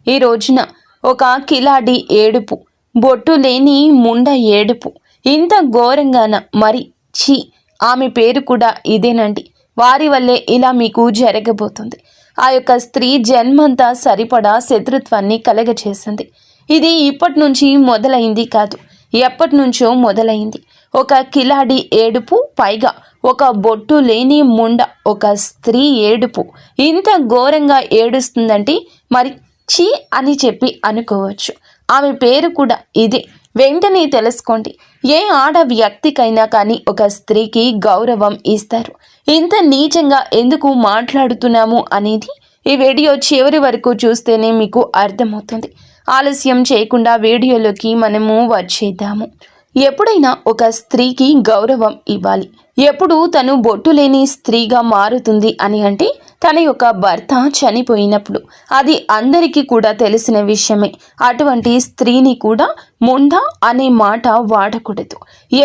ఈ రోజున ఒక కిలాడి ఏడుపు, బొట్టు లేని ముండ ఏడుపు, ఇంత ఘోరంగాన మరి ఛీ, ఆమె పేరు కూడా ఇదేనండి. వారి వల్లే ఇలా మీకు జరగబోతుంది. ఆ యొక్క స్త్రీ జన్మంతా సరిపడా శత్రుత్వాన్ని కలగచేసింది. ఇది ఇప్పటి నుంచి మొదలైంది కాదు, ఎప్పటి నుంచో మొదలైంది. ఒక కిలాడి ఏడుపు, పైగా ఒక బొట్టు లేని ముండ ఒక స్త్రీ ఏడుపు ఇంత ఘోరంగా ఏడుస్తుందంటే మరి ఛీ అని చెప్పి అనుకోవచ్చు. ఆమె పేరు కూడా ఇదే. వెంటనే తెలుసుకోండి. ఏ ఆడ వ్యక్తికైనా కానీ ఒక స్త్రీకి గౌరవం ఇస్తారు. ఇంత నీచంగా ఎందుకు మాట్లాడుతున్నాము అనేది ఈ వీడియో చివరి వరకు చూస్తేనే మీకు అర్థమవుతుంది. ఆలస్యం చేయకుండా వీడియోలోకి మనము వచ్చేద్దాము. ఎప్పుడైనా ఒక స్త్రీకి గౌరవం ఇవ్వాలి. ఎప్పుడు తను బొట్టు లేని స్త్రీగా మారుతుంది అని అంటే తన యొక్క భర్త చనిపోయినప్పుడు. అది అందరికీ కూడా తెలిసిన విషయమే. అటువంటి స్త్రీని కూడా ముండా అనే మాట వాడకూడదు.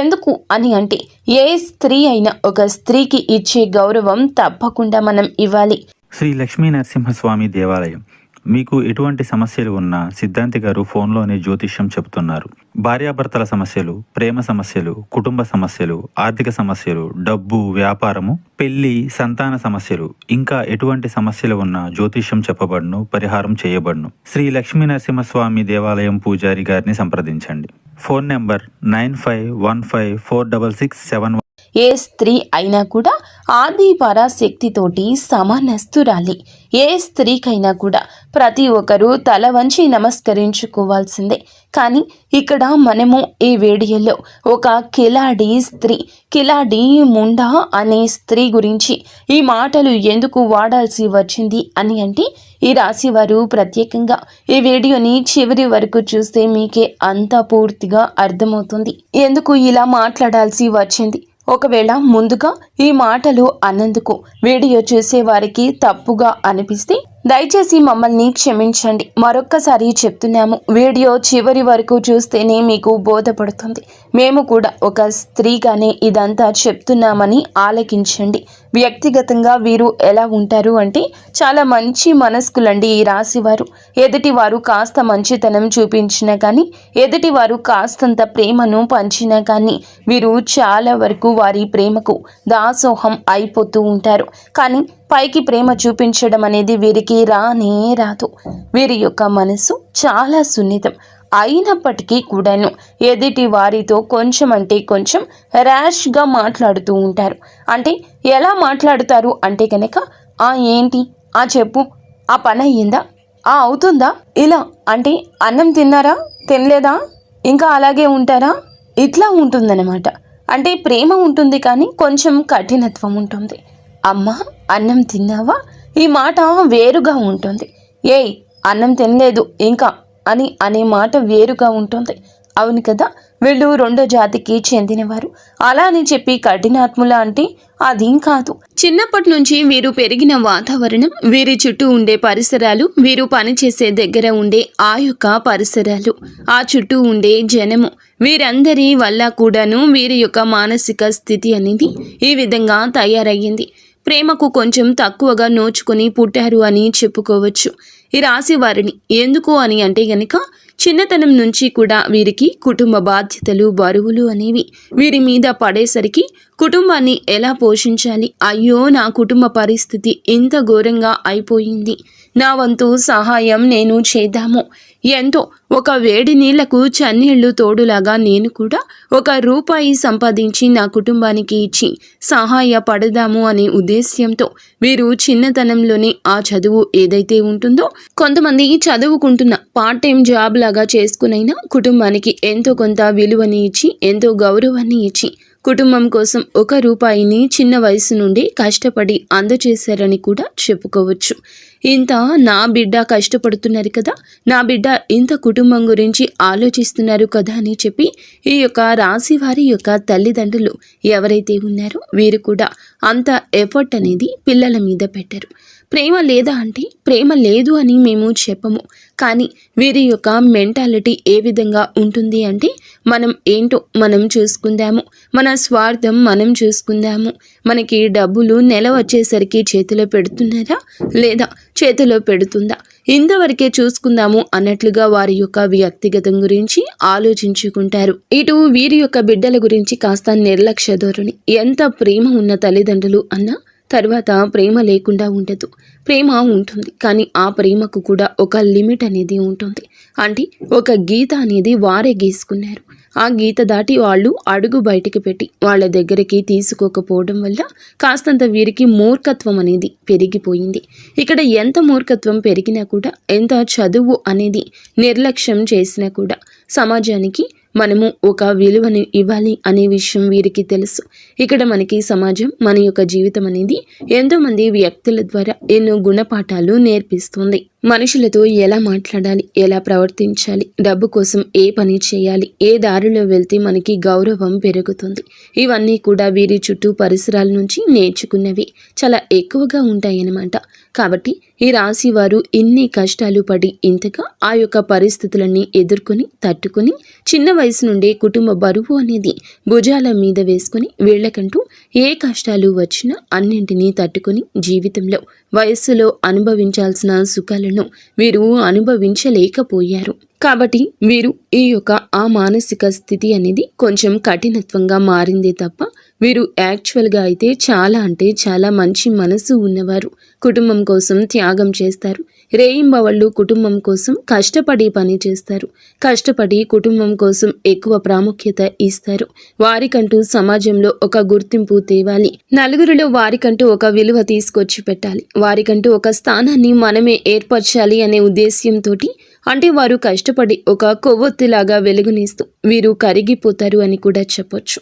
ఎందుకు అని అంటే ఏ స్త్రీ అయినా ఒక స్త్రీకి ఇచ్చే గౌరవం తప్పకుండా మనం ఇవ్వాలి. శ్రీ లక్ష్మీ నరసింహస్వామి దేవాలయం. మీకు ఎటువంటి సమస్యలు ఉన్నా సిద్ధాంతి గారు ఫోన్లోనే జ్యోతిష్యం చెబుతున్నారు. భార్యాభర్తల సమస్యలు, ప్రేమ సమస్యలు, కుటుంబ సమస్యలు, ఆర్థిక సమస్యలు, డబ్బు, వ్యాపారము, పెళ్లి, సంతాన సమస్యలు, ఇంకా ఎటువంటి సమస్యలు ఉన్నా జ్యోతిష్యం చెప్పబడును, పరిహారం చేయబడును. శ్రీ లక్ష్మీ నరసింహస్వామి దేవాలయం పూజారి గారిని సంప్రదించండి. Phone number 95154667. ఏ స్త్రీ అయినా కూడా ఆది పరాశక్తితోటి సమానస్తురాలి. ఏ స్త్రీకైనా కూడా ప్రతి ఒక్కరూ తల వంచి నమస్కరించుకోవాల్సిందే. కానీ ఇక్కడ మనము ఈ వీడియోలో ఒక కిలాడి స్త్రీ, కిలాడి ముండా అనే స్త్రీ గురించి ఈ మాటలు ఎందుకు వాడాల్సి వచ్చింది అని అంటే ఈ రాశి వారు ప్రత్యేకంగా ఈ వీడియోని చివరి వరకు చూస్తే మీకే అంతా పూర్తిగా అర్థమవుతుంది ఎందుకు ఇలా మాట్లాడాల్సి వచ్చింది. ఒకవేళ ముందుగా ఈ మాటలు అన్నందుకు వీడియో చూసే వారికి తప్పుగా అనిపిస్తే దయచేసి మమ్మల్ని క్షమించండి. మరొక్కసారి చెప్తున్నాము, వీడియో చివరి వరకు చూస్తేనే మీకు బోధపడుతుంది. మేము కూడా ఒక స్త్రీగానే ఇదంతా చెప్తున్నామని ఆలకించండి. వ్యక్తిగతంగా వీరు ఎలా ఉంటారు అంటే చాలా మంచి మనస్కులండి ఈ రాశివారు. ఎదుటివారు కాస్త మంచితనం చూపించినా కానీ, ఎదుటివారు కాస్తంత ప్రేమను పంచినా కానీ వీరు చాలా వరకు వారి ప్రేమకు దాసోహం అయిపోతూ ఉంటారు. కానీ పైకి ప్రేమ చూపించడం అనేది వీరికి రానే రాదు. వీరి యొక్క మనసు చాలా సున్నితం అయినప్పటికీ కూడాను ఎదుటి వారితో కొంచెం అంటే కొంచెం ర్యాష్గా మాట్లాడుతూ ఉంటారు. అంటే ఎలా మాట్లాడుతారు అంటే కనుక ఏంటి, చెప్పు, ఆ పని అయ్యిందా, అవుతుందా, ఇలా అంటే అన్నం తిన్నారా, తినలేదా, ఇంకా అలాగే ఉంటారా, ఇట్లా ఉంటుందన్నమాట. అంటే ప్రేమ ఉంటుంది కానీ కొంచెం కఠినత్వం ఉంటుంది. అమ్మ అన్నం తిన్నావా, ఈ మాట వేరుగా ఉంటుంది. ఏయ్ అన్నం తినలేదు ఇంకా అని అనే మాట వేరుగా ఉంటుంది. అవును కదా, వీళ్ళు రెండో జాతికి చెందినవారు. అలా అని చెప్పి కఠినాత్ముల అంటే అదేం కాదు. చిన్నప్పటి నుంచి వీరు పెరిగిన వాతావరణం, వీరి చుట్టూ ఉండే పరిసరాలు, వీరు పనిచేసే దగ్గర ఉండే ఆ యొక్క పరిసరాలు, ఆ చుట్టూ ఉండే జనము, వీరందరి వల్ల కూడాను వీరి యొక్క మానసిక స్థితి అనేది ఈ విధంగా తయారయ్యింది. ప్రేమకు కొంచెం తక్కువగా నోచుకొని పుట్టారు అని చెప్పుకోవచ్చు ఈ రాశి వారిని. ఎందుకు అని అంటే గనక చిన్నతనం నుంచి కూడా వీరికి కుటుంబ బాధ్యతలు, బరువులు అనేవి వీరి మీద పడేసరికి కుటుంబాన్ని ఎలా పోషించాలి, అయ్యో నా కుటుంబ పరిస్థితి ఇంత ఘోరంగా అయిపోయింది, నా వంతు సహాయం నేను చేద్దాము, ఎంతో ఒక వేడి నీళ్లకు చన్నీళ్లు తోడులాగా నేను కూడా ₹1 సంపాదించి నా కుటుంబానికి ఇచ్చి సహాయపడదాము అనే ఉద్దేశ్యంతో వీరు చిన్నతనంలోనే ఆ చదువు ఏదైతే ఉంటుందో, కొంతమంది చదువుకుంటున్న పార్ట్ టైం జాబ్ లాగా చేసుకునైనా కుటుంబానికి ఎంతో కొంత విలువని ఇచ్చి, ఎంతో గౌరవాన్ని ఇచ్చి కుటుంబం కోసం ₹1 చిన్న వయసు నుండి కష్టపడి అందజేశారని కూడా చెప్పుకోవచ్చు. ఇంత నా బిడ్డ కష్టపడుతున్నారు కదా, నా బిడ్డ ఇంత కుటుంబం గురించి ఆలోచిస్తున్నారు కదా అని చెప్పి ఈ యొక్క రాశి వారి యొక్క తల్లిదండ్రులు ఎవరైతే ఉన్నారో వీరు కూడా అంత ఎఫర్ట్ అనేది పిల్లల మీద పెట్టారు. ప్రేమ లేదా అంటే ప్రేమ లేదు అని మేము చెప్పము. కానీ వీరి యొక్క మెంటాలిటీ ఏ విధంగా ఉంటుంది అంటే మనం ఏంటో మనం చూసుకుందాము, మన స్వార్థం మనం చూసుకుందాము, మనకి డబ్బులు నెల వచ్చేసరికి చేతిలో పెడుతున్నారా లేదా చేతిలో పెడుతుందా, ఇంతవరకే చూసుకుందాము అన్నట్లుగా వారి యొక్క వ్యక్తిగతం గురించి ఆలోచించుకుంటారు. ఇటు వీరి యొక్క బిడ్డల గురించి కాస్త నిర్లక్ష్య ధోరణి. ఎంత ప్రేమ ఉన్న తల్లిదండ్రులు అన్నా తర్వాత ప్రేమ లేకుండా ఉండదు. ప్రేమ ఉంటుంది, కానీ ఆ ప్రేమకు కూడా ఒక లిమిట్ అనేది ఉంటుంది. అంటే ఒక గీత అనేది వారే గీసుకున్నారు. ఆ గీత దాటి వాళ్ళు అడుగు బయటికి పెట్టి వాళ్ళ దగ్గరికి తీసుకోకపోవడం వల్ల కాస్తంత వీరికి మూర్ఖత్వం అనేది పెరిగిపోయింది. ఇక్కడ ఎంత మూర్ఖత్వం పెరిగినా కూడా, ఎంత చదువు అనేది నిర్లక్ష్యం చేసినా కూడా సమాజానికి మనము ఒక విలువను ఇవ్వాలి అనే విషయం వీరికి తెలుసు. ఇక్కడ మనకి సమాజం, మన యొక్క జీవితం అనేది ఎంతోమంది వ్యక్తుల ద్వారా ఎన్నో గుణపాఠాలు నేర్పిస్తుంది. మనుషులతో ఎలా మాట్లాడాలి, ఎలా ప్రవర్తించాలి, డబ్బు కోసం ఏ పని చేయాలి, ఏ దారిలో వెళ్తే మనకి గౌరవం పెరుగుతుంది, ఇవన్నీ కూడా వీరి చుట్టూ పరిసరాల నుంచి నేర్చుకున్నవి చాలా ఎక్కువగా ఉంటాయన్నమాట. కాబట్టి ఈ రాశి వారు ఇన్ని కష్టాలు పడి ఇంతగా ఆ యొక్క పరిస్థితులన్నీ ఎదుర్కొని తట్టుకొని చిన్న వయసు నుండే కుటుంబ బరువు అనేది భుజాల మీద వేసుకొని వీళ్ళకంటూ ఏ కష్టాలు వచ్చినా అన్నింటినీ తట్టుకొని జీవితంలో వయస్సులో అనుభవించాల్సిన సుఖాలను వీరు అనుభవించలేకపోయారు. కాబట్టి వీరు ఈ యొక్క ఆ మానసిక స్థితి అనేది కొంచెం కఠినత్వంగా మారిందే తప్ప వీరు యాక్చువల్గా అయితే చాలా అంటే చాలా మంచి మనసు ఉన్నవారు. కుటుంబం కోసం త్యాగం చేస్తారు. రేయింబవళ్ళు కుటుంబం కోసం కష్టపడి పని చేస్తారు. కష్టపడి కుటుంబం కోసం ఎక్కువ ప్రాముఖ్యత ఇస్తారు. వారికంటూ సమాజంలో ఒక గుర్తింపు తేవాలి, నలుగురిలో వారికంటూ ఒక విలువ తీసుకొచ్చి పెట్టాలి, వారికంటూ ఒక స్థానాన్ని మనమే ఏర్పరచాలి అనే ఉద్దేశ్యంతో, అంటే వారు కష్టపడి ఒక కొవ్వొత్తిలాగా వెలుగునిస్తూ వీరు కరిగిపోతారు అని కూడా చెప్పొచ్చు.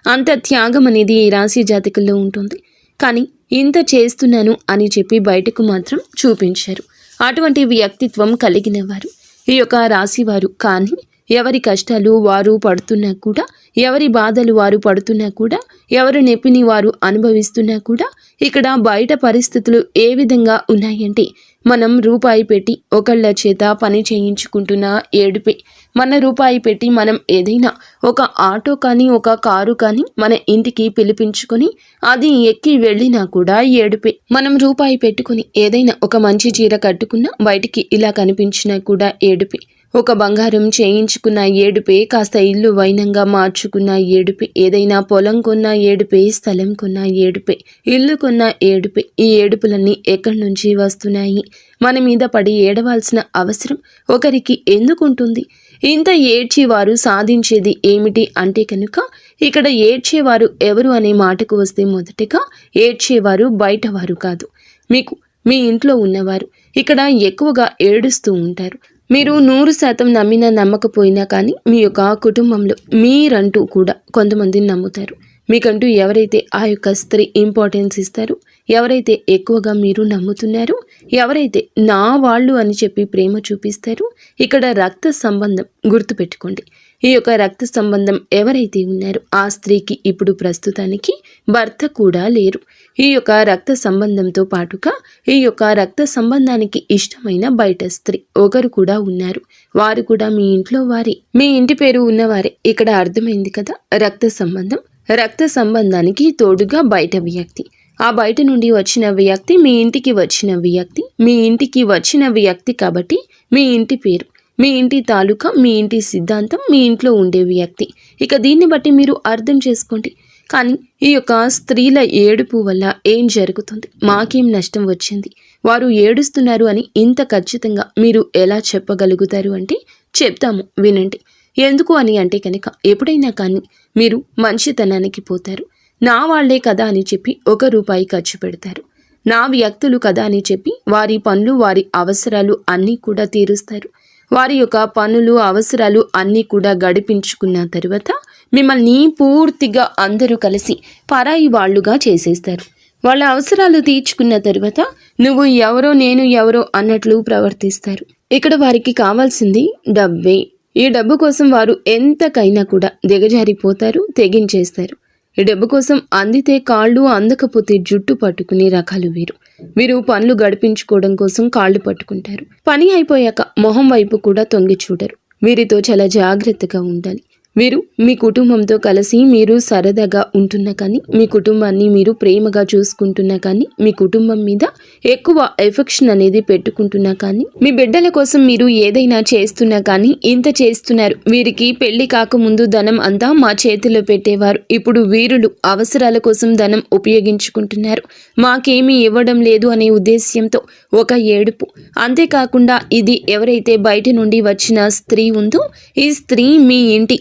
అంత త్యాగం అనేది ఈ రాశి జాతకుల్లో ఉంటుంది. కానీ ఇంత చేస్తున్నాను అని చెప్పి బయటకు మాత్రం చూపించారు. అటువంటి వ్యక్తిత్వం కలిగిన వారు ఈ యొక్క రాశివారు. కానీ ఎవరి కష్టాలు వారు పడుతున్నా కూడా, ఎవరి బాధలు వారు పడుతున్నా కూడా, ఎవరి నొప్పిని వారు అనుభవిస్తున్నా కూడా ఇక్కడ బయట పరిస్థితులు ఏ విధంగా ఉన్నాయంటే, మనం రూపాయి పెట్టి ఒకళ్ళ చేత పని చేయించుకుంటున్న ఏడుపే, మన రూపాయి పెట్టి మనం ఏదైనా ఒక ఆటో కానీ ఒక కారు కానీ మన ఇంటికి పిలిపించుకొని అది ఎక్కి వెళ్ళినా కూడా ఏడుపే. మనం రూపాయి పెట్టుకుని ఏదైనా ఒక మంచి చీర కట్టుకున్నా బయటికి ఇలా కనిపించినా కూడా ఏడుపే. ఒక బంగారం చేయించుకున్న ఏడుపే, కాస్త ఇల్లు వైనంగా మార్చుకున్న ఏడుపే, ఏదైనా పొలం కొన్న ఏడుపే, స్థలం కొన్న ఏడుపే, ఇల్లు కొన్న ఏడుపే. ఈ ఏడుపులన్నీ ఎక్కడి నుంచి వస్తున్నాయి? మన మీద పడి ఏడవాల్సిన అవసరం ఒకరికి ఎందుకుంటుంది? ఇంత ఏడ్చి వారు సాధించేది ఏమిటి అంటే కనుక, ఇక్కడ ఏడ్చేవారు ఎవరు అనే మాటకు వస్తే మొదటిగా ఏడ్చేవారు బయటవారు కాదు, మీకు మీ ఇంట్లో ఉన్నవారు ఇక్కడ ఎక్కువగా ఏడుస్తూ ఉంటారు. మీరు 100% నమ్మినా నమ్మకపోయినా కానీ మీ యొక్క కుటుంబంలో మీరంటూ కూడా కొంతమందిని నమ్ముతారు. మీకంటూ ఎవరైతే ఆ యొక్క స్త్రీ ఇంపార్టెన్స్ ఇస్తారో, ఎవరైతే ఎక్కువగా మీరు నమ్ముతున్నారో, ఎవరైతే నా వాళ్ళు అని చెప్పి ప్రేమ చూపిస్తారో, ఇక్కడ రక్త సంబంధం గుర్తుపెట్టుకోండి. ఈ యొక్క రక్త సంబంధం ఎవరైతే ఉన్నారో ఆ స్త్రీకి ఇప్పుడు ప్రస్తుతానికి భర్త కూడా లేరు. ఈ యొక్క రక్త సంబంధంతో పాటుగా ఈ యొక్క రక్త సంబంధానికి ఇష్టమైన బయట స్త్రీ ఒకరు కూడా ఉన్నారు. వారు కూడా మీ ఇంట్లో వారే, మీ ఇంటి పేరు ఉన్నవారే. ఇక్కడ అర్థమైంది కదా, రక్త సంబంధం. రక్త సంబంధానికి తోడుగా బయట వ్యక్తి, ఆ బయట నుండి వచ్చిన వ్యక్తి మీ ఇంటికి వచ్చిన వ్యక్తి, మీ ఇంటికి వచ్చిన వ్యక్తి కాబట్టి మీ ఇంటి పేరు, మీ ఇంటి తాలూకా, మీ ఇంటి సిద్ధాంతం, మీ ఇంట్లో ఉండే వ్యక్తి. ఇక దీన్ని బట్టి మీరు అర్థం చేసుకోండి. కానీ ఈ యొక్క స్త్రీల ఏడుపు వల్ల ఏం జరుగుతుంది, మాకేం నష్టం వచ్చింది, వారు ఏడుస్తున్నారు అని ఇంత ఖచ్చితంగా మీరు ఎలా చెప్పగలుగుతారు అంటే చెప్తాము వినండి. ఎందుకు అని అంటే కనుక, ఎప్పుడైనా కానీ మీరు మంచితనానికి పోతారు. నా వాళ్లే కదా అని చెప్పి ₹1 ఖర్చు పెడతారు. నా వ్యక్తులు కదా అని చెప్పి వారి పనులు, వారి అవసరాలు అన్నీ కూడా తీరుస్తారు. వారి యొక్క పనులు, అవసరాలు అన్నీ కూడా గడిపించుకున్న తరువాత మిమ్మల్ని పూర్తిగా అందరూ కలిసి పరాయి వాళ్ళుగా చేసేస్తారు. వాళ్ళ అవసరాలు తీర్చుకున్న తరువాత నువ్వు ఎవరో నేను ఎవరో అన్నట్లు ప్రవర్తిస్తారు. ఇక్కడ వారికి కావాల్సింది డబ్బే. ఈ డబ్బు కోసం వారు ఎంతకైనా కూడా దిగజారిపోతారు, తెగించేస్తారు. ఈ డబ్బు కోసం అందితే కాళ్ళు, అందకపోతే జుట్టు పట్టుకునే రకాలు వీరు. వీరు పనులు గడిపించుకోవడం కోసం కాళ్ళు పట్టుకుంటారు. పని అయిపోయాక మొహం వైపు కూడా తొంగి చూడరు. వీరితో చాలా జాగ్రత్తగా ఉండాలి. వీరు మీ కుటుంబంతో కలిసి మీరు సరదాగా ఉంటున్నా కానీ, మీ కుటుంబాన్ని మీరు ప్రేమగా చూసుకుంటున్నా కానీ, మీ కుటుంబం మీద ఎక్కువ ఎఫెక్షన్ అనేది పెట్టుకుంటున్నా కానీ, మీ బిడ్డల కోసం మీరు ఏదైనా చేస్తున్నా కానీ ఇంత చేస్తున్నారు. వీరికి పెళ్లి కాకముందు ధనం అంతా మా చేతిలో పెట్టేవారు. ఇప్పుడు వీరులు అవసరాల కోసం ధనం ఉపయోగించుకుంటున్నారు. మాకేమీ ఇవ్వడం లేదు అనే ఉద్దేశ్యంతో ఒక ఏడుపు. అంతేకాకుండా ఇది ఎవరైతే బయట నుండి వచ్చిన స్త్రీ ఉందో, ఈ స్త్రీ మీ ఇంటి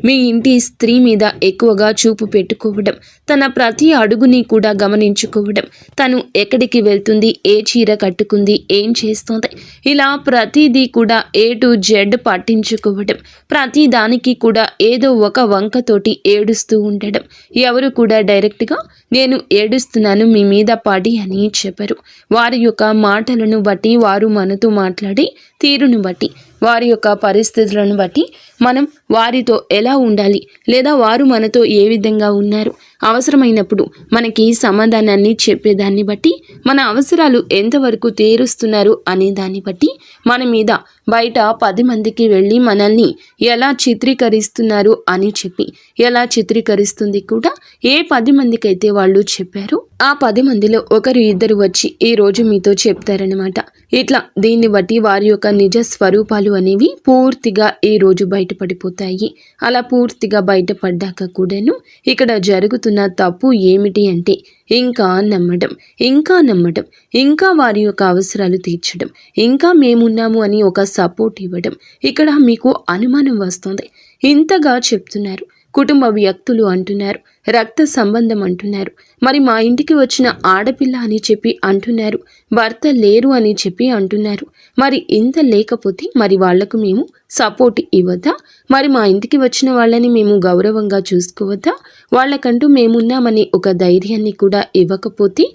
మీ ఇంటి స్త్రీ మీద ఎక్కువగా చూపు పెట్టుకోవడం, తన ప్రతి అడుగుని కూడా గమనించుకోవడం, తను ఎక్కడికి వెళ్తుంది, ఏ చీర కట్టుకుంది, ఏం చేస్తుంది, ఇలా ప్రతిదీ కూడా A to Z పట్టించుకోవడం, ప్రతి దానికి కూడా ఏదో ఒక వంకతోటి ఏడుస్తూ ఉండడం. ఎవరు కూడా డైరెక్ట్గా నేను ఏడుస్తున్నాను మీ మీద పడి అని చెప్పరు. వారి యొక్క మాటలను బట్టి, వారు మనతో మాట్లాడే తీరును బట్టి, వారి యొక్క పరిస్థితులను బట్టి మనం వారితో ఎలా ఉండాలి, లేదా వారు మనతో ఏ విధంగా ఉన్నారు, అవసరమైనప్పుడు మనకి సమాధానాన్ని చెప్పేదాన్ని బట్టి, మన అవసరాలు ఎంతవరకు తీరుస్తున్నారు అనే దాన్ని బట్టి మన మీద బయట 10 మందికి వెళ్ళి మనల్ని ఎలా చిత్రీకరిస్తున్నారు అని చెప్పి, ఎలా చిత్రీకరిస్తుంది కూడా ఏ 10 మందికి అయితే వాళ్ళు చెప్పారో ఆ 10 మందిలో ఒకరు ఇద్దరు వచ్చి ఈ రోజు మీతో చెప్తారనమాట. ఇట్లా దీన్ని బట్టి వారి యొక్క నిజ స్వరూపాలు అనేవి పూర్తిగా ఈ రోజు బయటపడిపోతాయి. అలా పూర్తిగా బయటపడ్డాక కూడాను ఇక్కడ జరుగుతున్న తప్పు ఏమిటి అంటే ఇంకా నమ్మడం, ఇంకా వారి యొక్క అవసరాలు తీర్చడం, ఇంకా మేమున్నాము అని ఒక సపోర్ట్ ఇవ్వడం. ఇక్కడ మీకు అనుమానం వస్తుంది. ఇంతగా చెప్తున్నారు, కుటుంబ వ్యక్తులు అంటున్నారు, రక్త సంబంధం అంటున్నారు, మరి మా ఇంటికి వచ్చిన ఆడపిల్ల అని చెప్పి అంటున్నారు, భర్త లేరు అని చెప్పి అంటున్నారు. మరి ఇంత లేకపోతే మరి వాళ్లకు మేము సపోర్ట్ ఇవ్వద్దా? మరి మా ఇంటికి వచ్చిన వాళ్ళని మేము గౌరవంగా చూసుకోవద్దా? వాళ్ళకంటూ మేమున్నామని ఒక ధైర్యాన్ని కూడా ఇవ్వకపోతే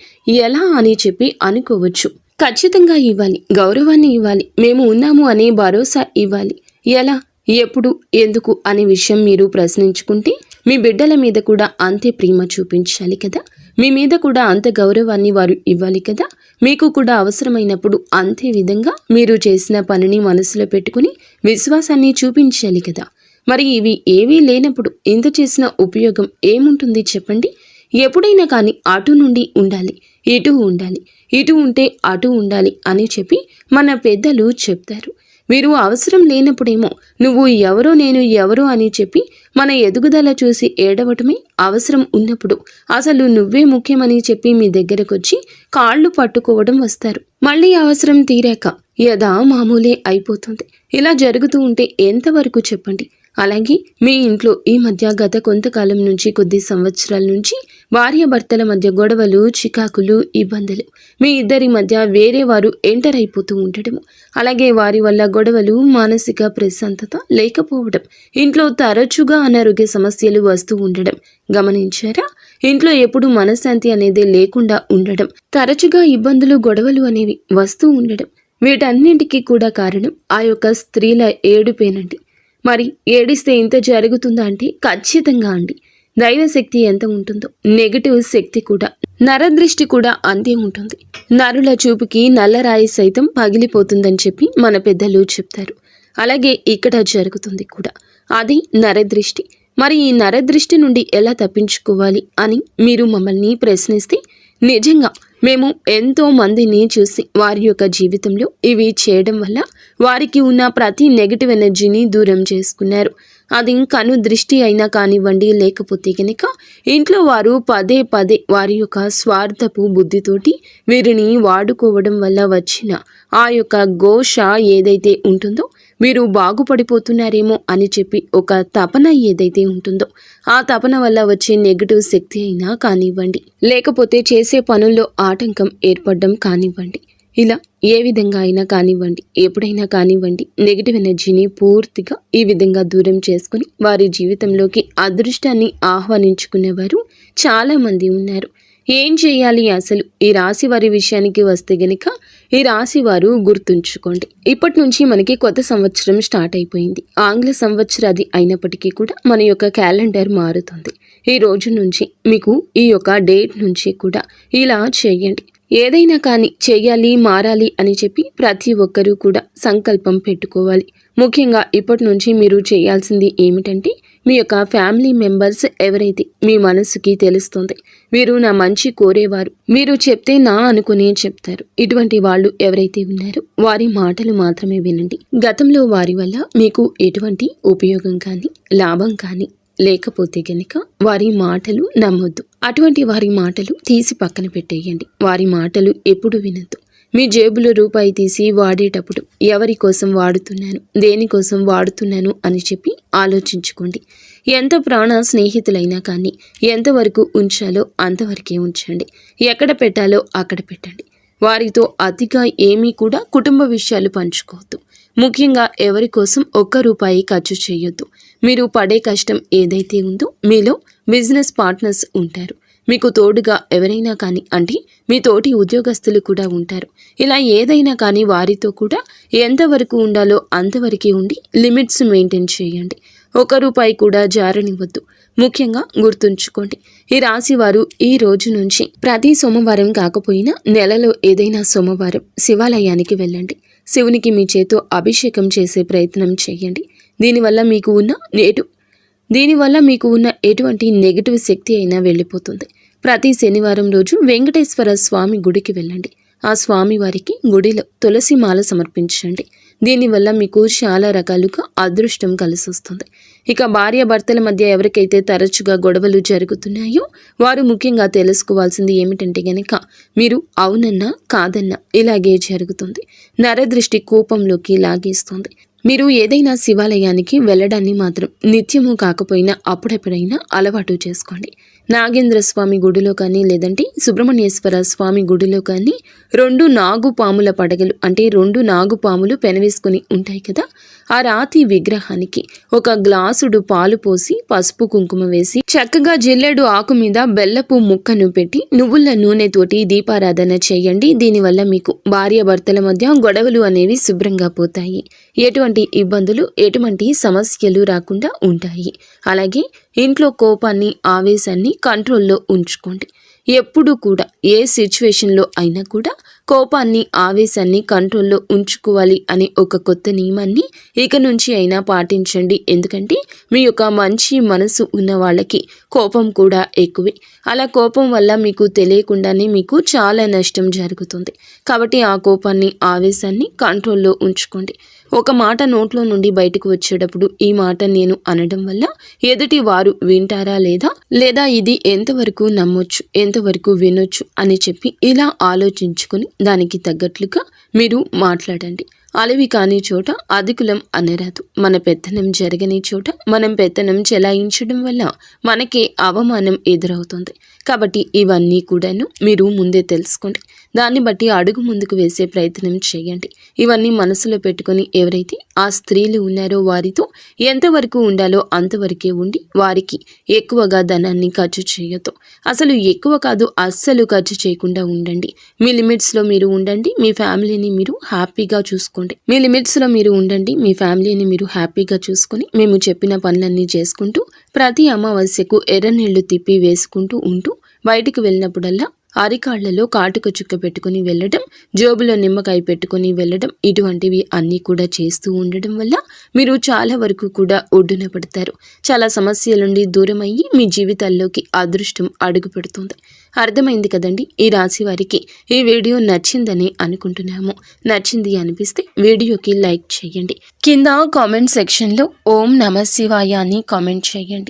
ఎలా అని చెప్పి అనుకోవచ్చు. ఖచ్చితంగా ఇవ్వాలి, గౌరవాన్ని ఇవ్వాలి, మేము ఉన్నాము అనే భరోసా ఇవ్వాలి. ఎలా, ఎప్పుడు, ఎందుకు అనే విషయం మీరు ప్రశ్నించుకుంటే మీ బిడ్డల మీద కూడా అంతే ప్రేమ చూపించాలి కదా, మీ మీద కూడా అంత గౌరవాన్ని వారు ఇవ్వాలి కదా. మీకు కూడా అవసరమైనప్పుడు అంతే విధంగా మీరు చేసిన పనిని మనసులో పెట్టుకుని విశ్వాసాన్ని చూపించాలి కదా. మరి ఇవి ఏవీ లేనప్పుడు ఇంత చేసిన ఉపయోగం ఏముంటుంది చెప్పండి? ఎప్పుడైనా కానీ అటు నుండి ఉండాలి, ఇటు ఉండాలి, ఇటు ఉంటే అటు ఉండాలి అని చెప్పి మన పెద్దలు చెప్తారు. వీరు అవసరం లేనప్పుడేమో నువ్వు ఎవరో నేను ఎవరో అని చెప్పి మన ఎదుగుదల చూసి ఏడవటమే, అవసరం ఉన్నప్పుడు అసలు నువ్వే ముఖ్యమని చెప్పి మీ దగ్గరకు వచ్చి కాళ్ళు పట్టుకోవడం వస్తారు. మళ్ళీ అవసరం తీరాక యథా మామూలే అయిపోతుంది. ఇలా జరుగుతూ ఉంటే ఎంతవరకు చెప్పండి? అలాగే మీ ఇంట్లో ఈ మధ్య గత కొంతకాలం నుంచి, కొద్ది సంవత్సరాల నుంచి భార్యాభర్తల మధ్య గొడవలు, చికాకులు, ఇబ్బందులు, మీ ఇద్దరి మధ్య వేరే వారు ఎంటర్ అయిపోతూ ఉండటము, అలాగే వారి వల్ల గొడవలు, మానసిక ప్రశాంతత లేకపోవడం, ఇంట్లో తరచుగా అనారోగ్య సమస్యలు వస్తూ ఉండడం గమనించారా? ఇంట్లో ఎప్పుడు మనశ్శాంతి అనేది లేకుండా ఉండడం, తరచుగా ఇబ్బందులు, గొడవలు అనేవి వస్తూ ఉండడం, వీటన్నింటికీ కూడా కారణం ఆ యొక్క స్త్రీల ఏడుపేనండి. మరి ఏడిస్తే ఇంత జరుగుతుందా అంటే ఖచ్చితంగా అండి. దైవశక్తి ఎంత ఉంటుందో నెగటివ్ శక్తి కూడా, నరదృష్టి కూడా అంతే ఉంటుంది. నరుల చూపుకి నల్లరాయి సైతం పగిలిపోతుందని చెప్పి మన పెద్దలు చెప్తారు. అలాగే ఇక్కడ జరుగుతుంది కూడా, అది నరదృష్టి. మరి ఈ నరదృష్టి నుండి ఎలా తప్పించుకోవాలి అని మీరు మమ్మల్ని ప్రశ్నిస్తే, నిజంగా మేము ఎంతో మందిని చూసి వారి యొక్క జీవితంలో ఇవి చేయడం వల్ల వారికి ఉన్న ప్రతి నెగిటివ్ ఎనర్జీని దూరం చేసుకున్నారు. అది కను దృష్టి అయినా కానివ్వండి, లేకపోతే కనుక ఇంట్లో వారు పదే పదే వారి యొక్క స్వార్థపు బుద్ధితోటి వీరిని వాడుకోవడం వల్ల వచ్చిన ఆ యొక్క ఘోష ఏదైతే ఉంటుందో, వీరు బాగుపడిపోతున్నారేమో అని చెప్పి ఒక తపన ఏదైతే ఉంటుందో, ఆ తపన వల్ల వచ్చే నెగిటివ్ శక్తి అయినా కానివ్వండి, లేకపోతే చేసే పనుల్లో ఆటంకం ఏర్పడడం కానివ్వండి, ఇలా ఏ విధంగా అయినా కానివ్వండి, ఎప్పుడైనా కానివ్వండి, నెగిటివ్ ఎనర్జీని పూర్తిగా ఈ విధంగా దూరం చేసుకుని వారి జీవితంలోకి అదృష్టాన్ని ఆహ్వానించుకునేవారు చాలా మంది ఉన్నారు. ఏం చేయాలి అసలు? ఈ రాశి వారి విషయానికి వస్తే గనుక, ఈ రాశి వారు గుర్తుంచుకోండి, ఇప్పటి నుంచి మనకి కొత్త సంవత్సరం స్టార్ట్ అయిపోయింది. ఆంగ్ల సంవత్సరాది అయినప్పటికీ కూడా మన యొక్క క్యాలెండర్ మారుతుంది. ఈ రోజు నుంచి మీకు ఈ యొక్క డేట్ నుంచి కూడా ఇలా చేయండి. ఏదైనా కానీ చెయ్యాలి, మారాలి అని చెప్పి ప్రతి ఒక్కరూ కూడా సంకల్పం పెట్టుకోవాలి. ముఖ్యంగా ఇప్పటి నుంచి మీరు చేయాల్సింది ఏమిటంటే, మీ యొక్క ఫ్యామిలీ మెంబర్స్ ఎవరైతే మీ మనసుకి తెలుస్తుంది, వీరు నా మంచి కోరేవారు, మీరు చెప్తే నా అనుకునే చెప్తారు, ఇటువంటి వాళ్ళు ఎవరైతే ఉన్నారో వారి మాటలు మాత్రమే వినండి. గతంలో వారి వల్ల మీకు ఎటువంటి ఉపయోగం కానీ లాభం కానీ లేకపోతే గనుక వారి మాటలు నమ్మొద్దు. అటువంటి వారి మాటలు తీసి పక్కన పెట్టేయండి. వారి మాటలు ఎప్పుడు వినొద్దు. మీ జేబులో రూపాయి తీసి వాడేటప్పుడు ఎవరి కోసం వాడుతున్నాను, దేనికోసం వాడుతున్నాను అని చెప్పి ఆలోచించుకోండి. ఎంత ప్రాణ స్నేహితులైనా కానీ ఎంతవరకు ఉంచాలో అంతవరకే ఉంచండి. ఎక్కడ పెట్టాలో అక్కడ పెట్టండి. వారితో అతిగా ఏమీ కూడా కుటుంబ విషయాలు పంచుకోవద్దు. ముఖ్యంగా ఎవరి కోసం ఒక్క రూపాయి ఖర్చు చేయొద్దు. మీరు పడే కష్టం ఏదైతే ఉందో మీలో బిజినెస్ పార్ట్నర్స్ ఉంటారు. మీకు తోడుగా ఎవరైనా కానీ, అంటే మీ తోటి ఉద్యోగస్తులు కూడా ఉంటారు. ఇలా ఏదైనా కానీ వారితో కూడా ఎంతవరకు ఉండాలో అంతవరకే ఉండి లిమిట్స్ మెయింటైన్ చేయండి. ఒక్క రూపాయి కూడా జారనివ్వద్దు. ముఖ్యంగా గుర్తుంచుకోండి, ఈ రాశి వారు ఈ రోజు నుంచి ప్రతి సోమవారం కాకపోయినా నెలలో ఏదైనా సోమవారం శివాలయానికి వెళ్ళండి. శివునికి మీ చేతో అభిషేకం చేసే ప్రయత్నం చేయండి. దీనివల్ల మీకు ఉన్న ఎటువంటి నెగిటివ్ శక్తి అయినా వెళ్ళిపోతుంది. ప్రతి శనివారం రోజు వెంకటేశ్వర స్వామి గుడికి వెళ్ళండి. ఆ స్వామి వారికి గుడిలో తులసి మాల సమర్పించండి. దీనివల్ల మీకు చాలా రకాలుగా అదృష్టం కలిసి వస్తుంది. ఇక భార్యాభర్తల మధ్య ఎవరికైతే తరచుగా గొడవలు జరుగుతున్నాయో వారు ముఖ్యంగా తెలుసుకోవాల్సింది ఏమిటంటే గనక, మీరు అవునన్నా కాదన్నా ఇలాగే జరుగుతుంది. నరదృష్టి కోపంలోకి లాగేస్తుంది. మీరు ఏదైనా శివాలయానికి వెళ్ళడాన్ని మాత్రం నిత్యము కాకపోయినా అప్పుడెప్పుడైనా అలవాటు చేసుకోండి. నాగేంద్ర స్వామి గుడిలో కానీ లేదంటే సుబ్రహ్మణ్యేశ్వర స్వామి గుడిలో కానీ 2 నాగుపాముల పడగలు, అంటే 2 నాగుపాములు పెనవేసుకుని ఉంటాయి కదా, ఆ రాతి విగ్రహానికి ఒక గ్లాసుడు పాలు పోసి పసుపు కుంకుమ వేసి చక్కగా జిల్లెడు ఆకు మీద బెల్లపు ముక్కను పెట్టి నువ్వుల నూనెతోటి దీపారాధన చేయండి. దీనివల్ల మీకు భార్యాభర్తల మధ్య గొడవలు అనేవి శుభ్రంగా పోతాయి. ఎటువంటి ఇబ్బందులు, ఎటువంటి సమస్యలు రాకుండా ఉంటాయి. అలాగే ఇంట్లో కోపాన్ని, ఆవేశాన్ని కంట్రోల్లో ఉంచుకోండి. ఎప్పుడు కూడా ఏ సిచ్యువేషన్లో అయినా కూడా కోపాన్ని, ఆవేశాన్ని కంట్రోల్లో ఉంచుకోవాలి అనే ఒక కొత్త నియమాన్ని ఇక నుంచి అయినా పాటించండి. ఎందుకంటే మీ యొక్క మంచి మనసు ఉన్న వాళ్ళకి కోపం కూడా ఎక్కువే. అలా కోపం వల్ల మీకు తెలియకుండానే మీకు చాలా నష్టం జరుగుతుంది. కాబట్టి ఆ కోపాన్ని, ఆవేశాన్ని కంట్రోల్లో ఉంచుకోండి. ఒక మాట నోట్లో నుండి బయటకు వచ్చేటప్పుడు ఈ మాట నేను అనడం వల్ల ఎదుటి వారు వింటారా లేదా ఇది ఎంతవరకు నమ్మొచ్చు, ఎంతవరకు వినొచ్చు అని చెప్పి ఇలా ఆలోచించుకుని దానికి తగ్గట్లుగా మీరు మాట్లాడండి. అలవి కాని చోట అధికులం అనరాదు. మన పెత్తనం జరగని చోట మనం పెత్తనం చెలాయించడం వల్ల మనకే అవమానం ఎదురవుతుంది. కాబట్టి ఇవన్నీ కూడాను మీరు ముందే తెలుసుకోండి. దాన్ని బట్టి అడుగు ముందుకు వేసే ప్రయత్నం చేయండి. ఇవన్నీ మనసులో పెట్టుకొని ఎవరైతే ఆ స్త్రీలు ఉన్నారో వారితో ఎంతవరకు ఉండాలో అంతవరకే ఉండి వారికి ఎక్కువగా ధనాన్ని ఖర్చు చేయొద్దు. అసలు ఎక్కువ కాదు, అస్సలు ఖర్చు చేయకుండా ఉండండి. మీ లిమిట్స్లో మీరు ఉండండి. మీ ఫ్యామిలీని మీరు హ్యాపీగా చూసుకోండి. మీ లిమిట్స్లో మీరు ఉండండి. మీ ఫ్యామిలీని మీరు హ్యాపీగా చూసుకొని మేము చెప్పిన పనులన్నీ చేసుకుంటూ ప్రతి అమావాస్యకు ఎర్ర నీళ్లు తిప్పి వేసుకుంటూ ఉంటూ బయటికి వెళ్ళినప్పుడల్లా అరికాళ్లలో కాటుక చుక్క పెట్టుకుని వెళ్ళడం, జోబులో నిమ్మకాయ పెట్టుకుని వెళ్ళడం, ఇటువంటివి అన్నీ కూడా చేస్తూ ఉండడం వల్ల మీరు చాలా వరకు కూడా ఒడ్డున పడతారు. చాలా సమస్యల నుండి దూరం అయ్యి మీ జీవితాల్లోకి అదృష్టం అడుగు పెడుతుంది. అర్థమైంది కదండి. ఈ రాశి వారికి ఈ వీడియో నచ్చిందని అనుకుంటున్నాము. నచ్చింది అనిపిస్తే వీడియోకి లైక్ చేయండి. కింద కామెంట్ సెక్షన్లో ఓం నమ శివాయ అని కామెంట్ చేయండి.